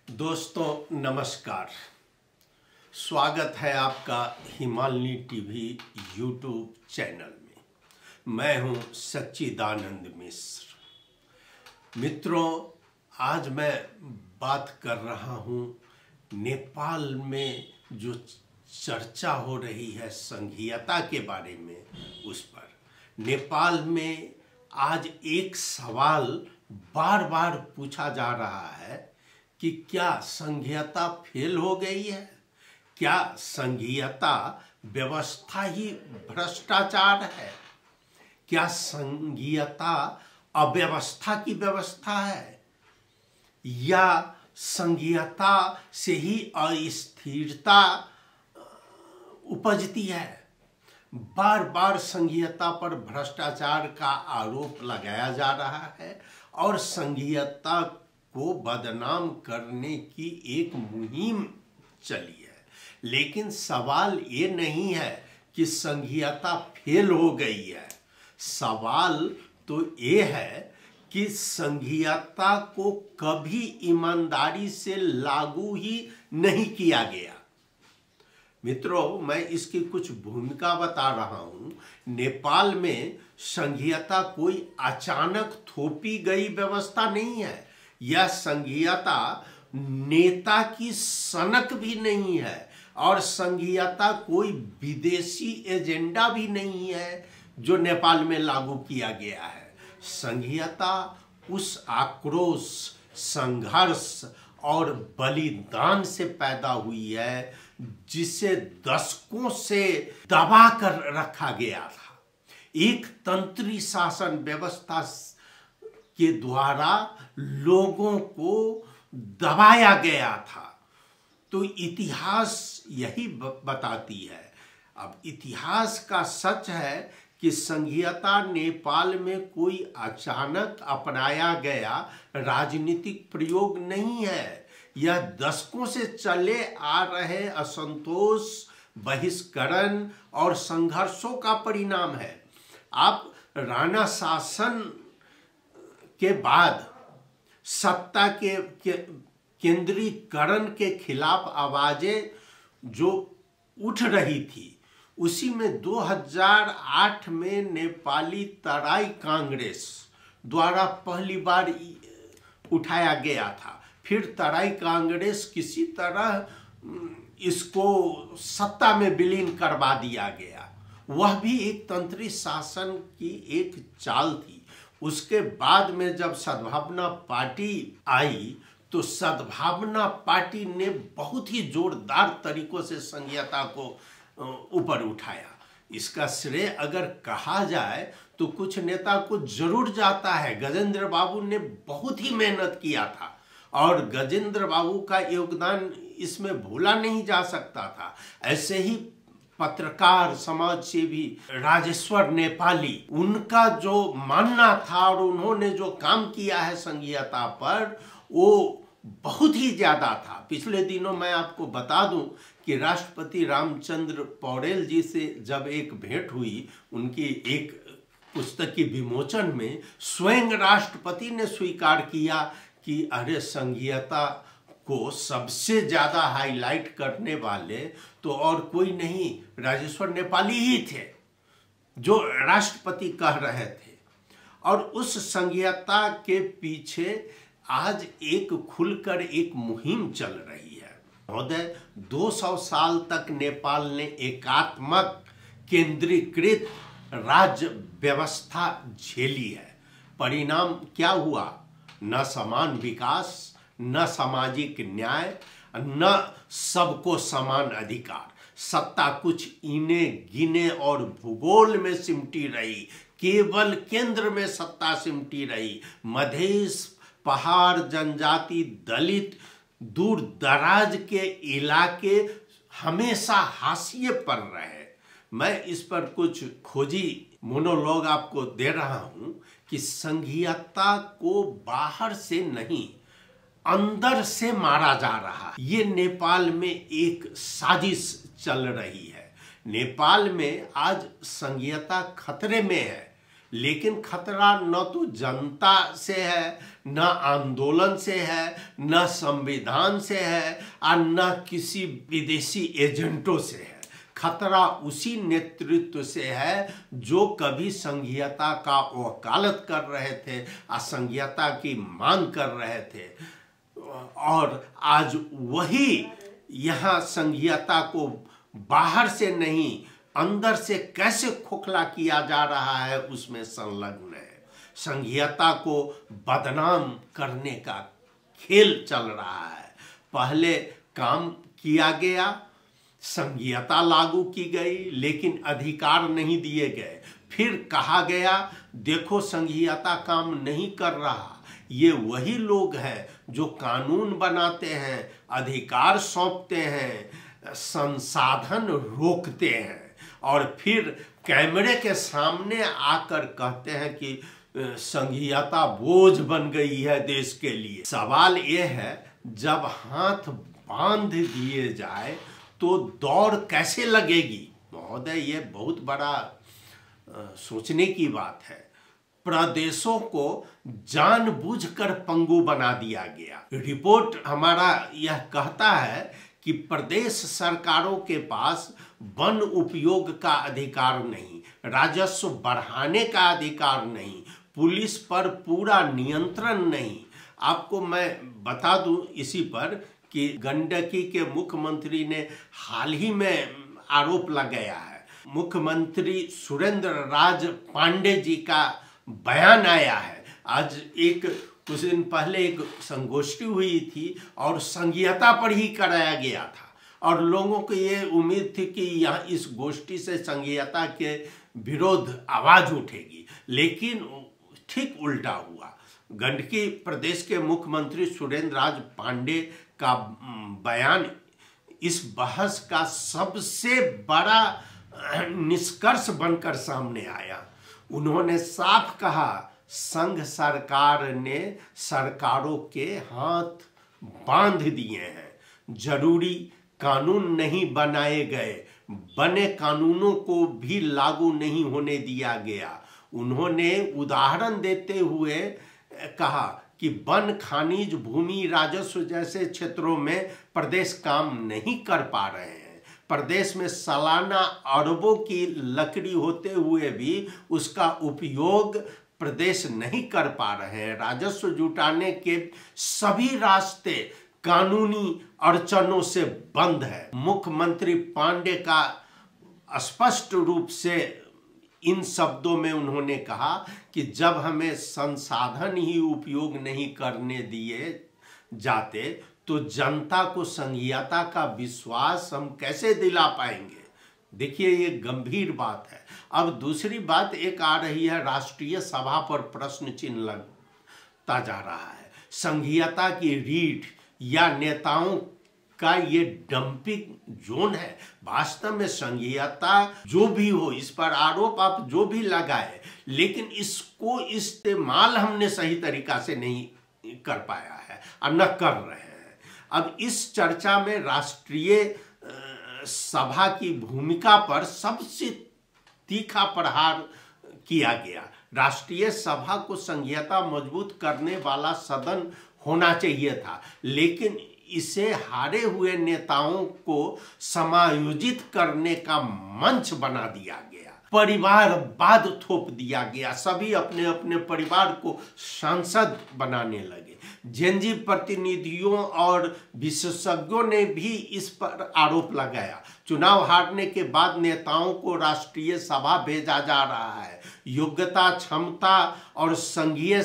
दोस्तों नमस्कार। स्वागत है आपका हिमालनी टीवी यूट्यूब चैनल में। मैं हूं सच्चिदानंद मिश्र। मित्रों, आज मैं बात कर रहा हूं नेपाल में जो चर्चा हो रही है संघीयता के बारे में, उस पर। नेपाल में आज एक सवाल बार बार पूछा जा रहा है कि क्या संघीयता फेल हो गई है? क्या संघीयता व्यवस्था ही भ्रष्टाचार है? क्या संघीयता अव्यवस्था की व्यवस्था है? या संघीयता से ही अस्थिरता उपजती है? बार बार संघीयता पर भ्रष्टाचार का आरोप लगाया जा रहा है और संघीयता को बदनाम करने की एक मुहिम चली है। लेकिन सवाल ये नहीं है कि संघीयता फेल हो गई है। सवाल तो ये है कि संघीयता को कभी ईमानदारी से लागू ही नहीं किया गया। मित्रों, मैं इसकी कुछ भूमिका बता रहा हूं। नेपाल में संघीयता कोई अचानक थोपी गई व्यवस्था नहीं है। यह संघीयता नेता की सनक भी नहीं है और संघीयता कोई विदेशी एजेंडा भी नहीं है जो नेपाल में लागू किया गया है। संघीयता उस आक्रोश, संघर्ष और बलिदान से पैदा हुई है जिसे दशकों से दबा कर रखा गया था। एक तंत्री शासन व्यवस्था के द्वारा लोगों को दबाया गया था। तो इतिहास यही बताती है। अब इतिहास का सच है कि संघीयता नेपाल में कोई अचानक अपनाया गया राजनीतिक प्रयोग नहीं है। यह दशकों से चले आ रहे असंतोष, बहिष्करण और संघर्षों का परिणाम है। आप राणा शासन के बाद सत्ता के केंद्रीकरण के खिलाफ आवाजें जो उठ रही थी, उसी में 2008 में नेपाली तराई कांग्रेस द्वारा पहली बार उठाया गया था। फिर तराई कांग्रेस किसी तरह इसको सत्ता में विलीन करवा दिया गया। वह भी एक तंत्री शासन की एक चाल थी। उसके बाद में जब सद्भावना पार्टी आई तो सद्भावना पार्टी ने बहुत ही जोरदार तरीकों से संघीयता को ऊपर उठाया। इसका श्रेय अगर कहा जाए तो कुछ नेता को जरूर जाता है। गजेंद्र बाबू ने बहुत ही मेहनत किया था और गजेंद्र बाबू का योगदान इसमें भूला नहीं जा सकता था। ऐसे ही पत्रकार, समाज सेवी राजेश्वर नेपाली, उनका जो मानना था और उन्होंने जो काम किया है संघीयता पर, वो बहुत ही ज्यादा था। पिछले दिनों मैं आपको बता दूं कि राष्ट्रपति रामचंद्र पौडेल जी से जब एक भेंट हुई, उनकी एक पुस्तक की विमोचन में स्वयं राष्ट्रपति ने स्वीकार किया कि अरे, संघीयता को सबसे ज्यादा हाईलाइट करने वाले तो और कोई नहीं, राजेश्वर नेपाली ही थे, जो राष्ट्रपति कह रहे थे। और उस संघीयता के पीछे आज एक खुलकर एक मुहिम चल रही है। महोदय, 200 साल तक नेपाल ने एकात्मक केंद्रीकृत राज्य व्यवस्था झेली है। परिणाम क्या हुआ? न समान विकास, न सामाजिक न्याय, न सबको समान अधिकार। सत्ता कुछ इने गिने और भूगोल में सिमटी रही। केवल केंद्र में सत्ता सिमटी रही। मधेश, पहाड़, जनजाति, दलित, दूर दराज के इलाके हमेशा हाशिए पर रहे। मैं इस पर कुछ खोजी मोनोलॉग आपको दे रहा हूं कि संघीयता को बाहर से नहीं, अंदर से मारा जा रहा है। ये नेपाल में एक साजिश चल रही है। नेपाल में आज संघीयता खतरे में है। लेकिन खतरा न तो जनता से है, न आंदोलन से है, न संविधान से है और न किसी विदेशी एजेंटों से है। खतरा उसी नेतृत्व से है जो कभी संघीयता का वकालत कर रहे थे और संघीयता की मांग कर रहे थे, और आज वही यहाँ संघीयता को बाहर से नहीं अंदर से कैसे खोखला किया जा रहा है उसमें संलग्न है। संघीयता को बदनाम करने का खेल चल रहा है। पहले काम किया गया, संघीयता लागू की गई, लेकिन अधिकार नहीं दिए गए। फिर कहा गया देखो संघीयता काम नहीं कर रहा। ये वही लोग हैं जो कानून बनाते हैं, अधिकार सौंपते हैं, संसाधन रोकते हैं, और फिर कैमरे के सामने आकर कहते हैं कि संघीयता बोझ बन गई है देश के लिए। सवाल ये है, जब हाथ बांध दिए जाए तो दौड़ कैसे लगेगी? महोदय, ये बहुत बड़ा सोचने की बात है। प्रदेशों को जानबूझकर पंगु बना दिया गया। रिपोर्ट हमारा यह कहता है कि प्रदेश सरकारों के पास वन उपयोग का अधिकार नहीं, राजस्व बढ़ाने का अधिकार नहीं, पुलिस पर पूरा नियंत्रण नहीं। आपको मैं बता दूं इसी पर कि गंडकी के मुख्यमंत्री ने हाल ही में आरोप लगाया है। मुख्यमंत्री सुरेंद्र राज पांडे जी का बयान आया है। आज कुछ दिन पहले एक संगोष्ठी हुई थी और संघीयता पर ही कराया गया था, और लोगों को ये उम्मीद थी कि यहाँ इस गोष्ठी से संघीयता के विरोध आवाज उठेगी, लेकिन ठीक उल्टा हुआ। गंडकी प्रदेश के मुख्यमंत्री सुरेंद्र राज पांडे का बयान इस बहस का सबसे बड़ा निष्कर्ष बनकर सामने आया। उन्होंने साफ कहा, संघ सरकार ने सरकारों के हाथ बांध दिए हैं, जरूरी कानून नहीं बनाए गए, बने कानूनों को भी लागू नहीं होने दिया गया। उन्होंने उदाहरण देते हुए कहा कि वन, खनिज, भूमि, राजस्व जैसे क्षेत्रों में प्रदेश काम नहीं कर पा रहे हैं। प्रदेश में सालाना अरबों की लकड़ी होते हुए भी उसका उपयोग प्रदेश नहीं कर पा रहे हैं। राजस्व जुटाने के सभी रास्ते कानूनी अड़चनों से बंद है। मुख्यमंत्री पांडे का स्पष्ट रूप से इन शब्दों में उन्होंने कहा कि जब हमें संसाधन ही उपयोग नहीं करने दिए जाते तो जनता को संघीयता का विश्वास हम कैसे दिला पाएंगे? देखिए, ये गंभीर बात है। अब दूसरी बात एक आ रही है, राष्ट्रीय सभा पर प्रश्न चिन्ह लगता जा रहा है। संघीयता की रीढ़ या नेताओं का ये डंपिंग जोन है। वास्तव में संघीयता जो भी हो, इस पर आरोप आप जो भी लगाए, लेकिन इसको इस्तेमाल हमने सही तरीका से नहीं कर पाया है और न कर रहे हैं। अब इस चर्चा में राष्ट्रीय सभा की भूमिका पर सबसे तीखा प्रहार किया गया। राष्ट्रीय सभा को संघीयता मजबूत करने वाला सदन होना चाहिए था, लेकिन इसे हारे हुए नेताओं को समायोजित करने का मंच बना दिया गया। परिवारवाद थोप दिया गया। सभी अपने अपने परिवार को सांसद बनाने लगे। जेनजी प्रतिनिधियों और विशेषज्ञों ने भी इस पर आरोप लगाया। चुनाव हारने के बाद नेताओं को राष्ट्रीय सभा भेजा जा रहा है। योग्यता, क्षमता और संघीय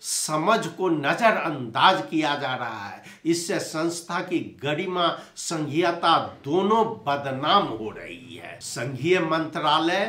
समझ को नजरअंदाज किया जा रहा है। इससे संस्था की गरिमा, संघीयता दोनों बदनाम हो रही है। संघीय मंत्रालय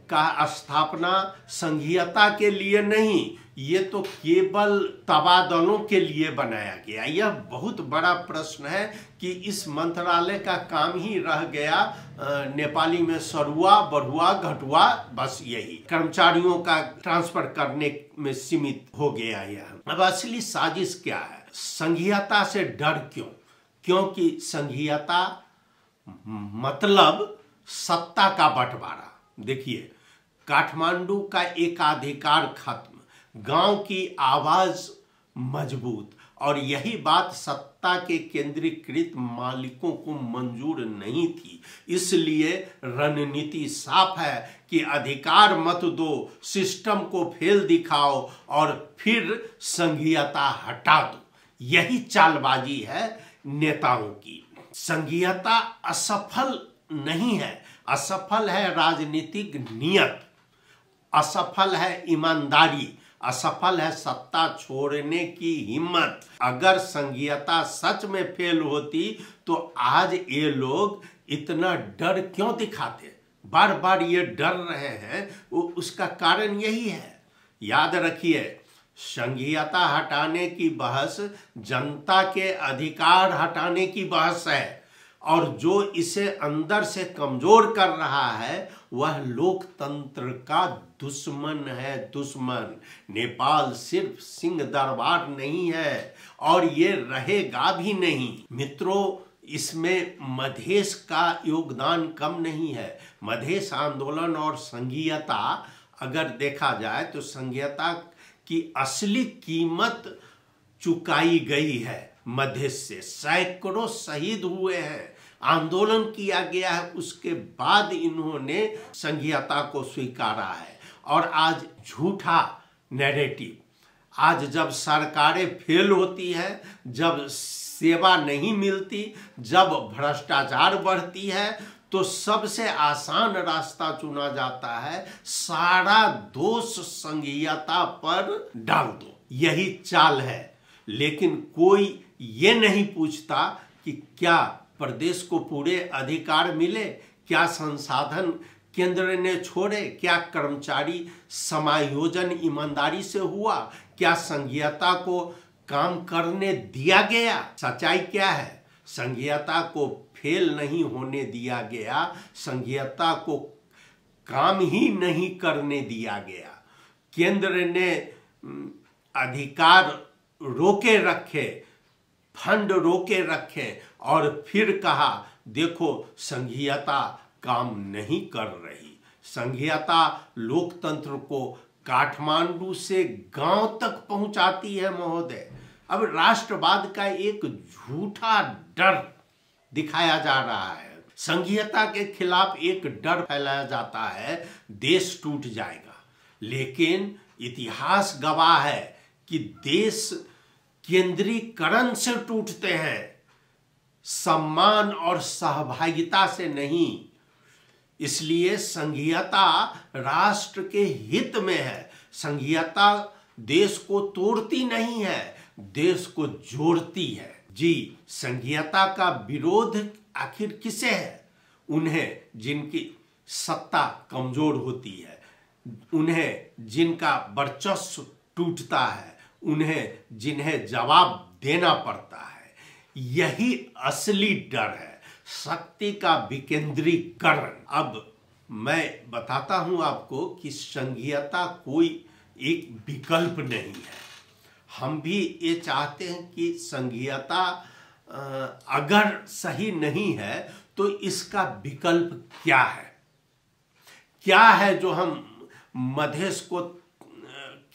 का स्थापना संघीयता के लिए नहीं, ये तो केवल तबादलों के लिए बनाया गया। यह बहुत बड़ा प्रश्न है कि इस मंत्रालय का काम ही रह गया नेपाली में सरुआ, बढ़ुआ, घटुआ, बस यही कर्मचारियों का ट्रांसफर करने में सीमित हो गया यह। अब असली साजिश क्या है? संघीयता से डर क्यों? क्योंकि संघीयता मतलब सत्ता का बंटवारा। देखिए, काठमांडू का एकाधिकार खत्म, गांव की आवाज मजबूत। और यही बात सत्ता के केंद्रीकृत मालिकों को मंजूर नहीं थी। इसलिए रणनीति साफ है कि अधिकार मत दो, सिस्टम को फेल दिखाओ और फिर संघीयता हटा दो। यही चालबाजी है नेताओं की। संघीयता असफल नहीं है, असफल है राजनीतिक नियत, असफल है ईमानदारी, असफल है सत्ता छोड़ने की हिम्मत। अगर संघीयता सच में फेल होती तो आज ये लोग इतना डर क्यों दिखाते, बार बार ये डर रहे हैं, उसका कारण यही है। याद रखिए, संघीयता हटाने की बहस जनता के अधिकार हटाने की बहस है, और जो इसे अंदर से कमजोर कर रहा है वह लोकतंत्र का दुश्मन है, दुश्मन। नेपाल सिर्फ सिंह दरबार नहीं है और ये रहेगा भी नहीं। मित्रों, इसमें मधेश का योगदान कम नहीं है। मधेश आंदोलन और संघीयता अगर देखा जाए तो संघीयता की असली कीमत चुकाई गई है। मधेश से सैकड़ों शहीद हुए हैं, आंदोलन किया गया है, उसके बाद इन्होंने संघीयता को स्वीकारा है। और आज झूठा नैरेटिव, आज जब सरकारें फेल होती है, जब सेवा नहीं मिलती, जब भ्रष्टाचार बढ़ती है, तो सबसे आसान रास्ता चुना जाता है, सारा दोष संघीयता पर डाल दो। यही चाल है। लेकिन कोई ये नहीं पूछता कि क्या प्रदेश को पूरे अधिकार मिले, क्या संसाधन केंद्र ने छोड़े, क्या कर्मचारी समायोजन ईमानदारी से हुआ, क्या संघीयता को काम करने दिया गया। सच्चाई क्या है, संघीयता को फेल नहीं होने दिया गया, संघीयता को काम ही नहीं करने दिया गया। केंद्र ने अधिकार रोके रखे, फंड रोके रखे और फिर कहा देखो संघीयता काम नहीं कर रही। संघीयता लोकतंत्र को काठमांडू से गांव तक पहुंचाती है महोदय। अब राष्ट्रवाद का एक झूठा डर दिखाया जा रहा है, संघीयता के खिलाफ एक डर फैलाया जाता है, देश टूट जाएगा। लेकिन इतिहास गवाह है कि देश केंद्रीकरण से टूटते हैं, सम्मान और सहभागिता से नहीं। इसलिए संघीयता राष्ट्र के हित में है। संघीयता देश को तोड़ती नहीं है, देश को जोड़ती है। जी, संघीयता का विरोध आखिर किसे है? उन्हें जिनकी सत्ता कमजोर होती है, उन्हें जिनका वर्चस्व टूटता है, उन्हें जिन्हें जवाब देना पड़ता है। यही असली डर है, शक्ति का विकेंद्रीकरण। अब मैं बताता हूं आपको कि संघीयता कोई एक विकल्प नहीं है। हम भी ये चाहते हैं कि संघीयता अगर सही नहीं है तो इसका विकल्प क्या है, क्या है जो हम मधेश को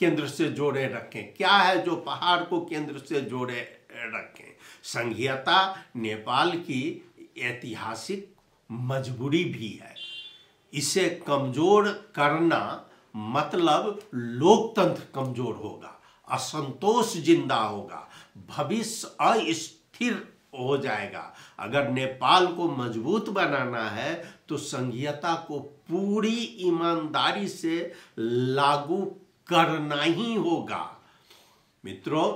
केंद्र से जोड़े रखें, क्या है जो पहाड़ को केंद्र से जोड़े रखें। संघीयता नेपाल की ऐतिहासिक मजबूरी भी है। इसे कमजोर करना मतलब लोकतंत्र कमजोर होगा, असंतोष जिंदा होगा, भविष्य अस्थिर हो जाएगा। अगर नेपाल को मजबूत बनाना है तो संघीयता को पूरी ईमानदारी से लागू करना ही होगा। मित्रों,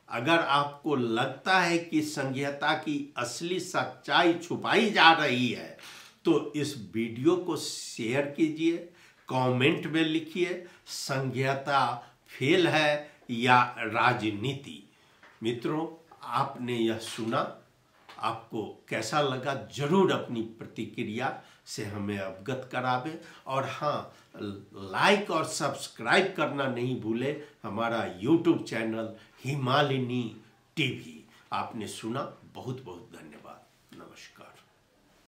अगर आपको लगता है कि संघीयता की असली सच्चाई छुपाई जा रही है तो इस वीडियो को शेयर कीजिए, कमेंट में लिखिए संघीयता फेल है या राजनीति। मित्रों, आपने यह सुना, आपको कैसा लगा जरूर अपनी प्रतिक्रिया से हमें अवगत करावें। और हाँ, लाइक और सब्सक्राइब करना नहीं भूले हमारा YouTube चैनल हिमालिनी टीवी। आपने सुना, बहुत बहुत धन्यवाद।